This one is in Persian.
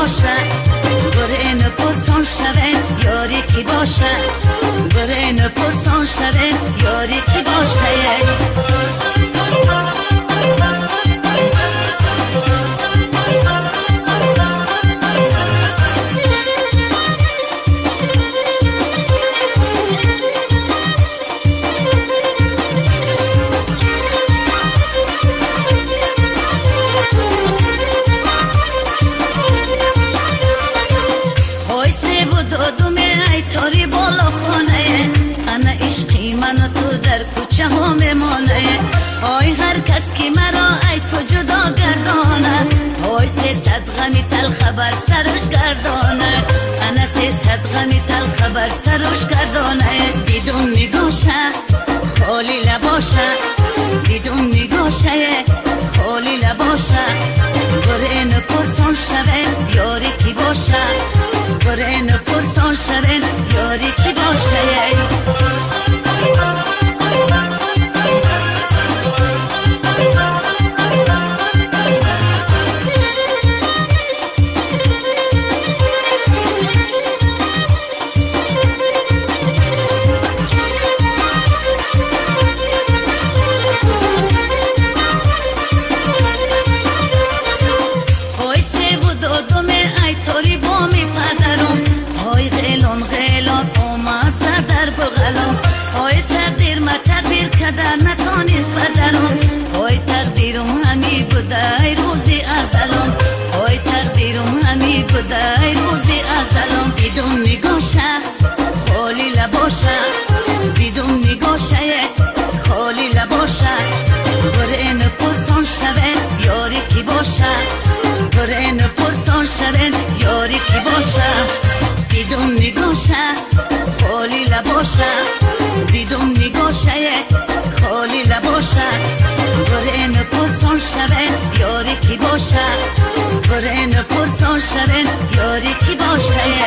باشه بره نپرسان شوه یاری کی باشه بره نپرسان شوه یاری کی باشه آی هر کس که مرا ای تو جدا گردانه آی 300 غمی تل خبر سرش گردانه انا 300 غمی تل خبر سرش گردانه بدون نگاشه خالی لباشه بدون نگاشه خالی لباشه بره نپرسان شوه یاری کی باشه بره نپرسان شوه یاری کی باشه نتانیست بدرم آی تقدیرم همی بوده روزی ازلم آی تقدیرم همی بوده روزی ازلم بدون نگاشه خالی لباشه بدون نگاشه خالی لباشه بره نپرسان شوه یاری کی باشه بره نپرسان شوه یاری کی باشه بدون نگاشه خالی لباشه بدون نگاشه خالی لباشه بره نپرسان شوه یاری کی باشه بره نپرسان شوه یاری کی باشه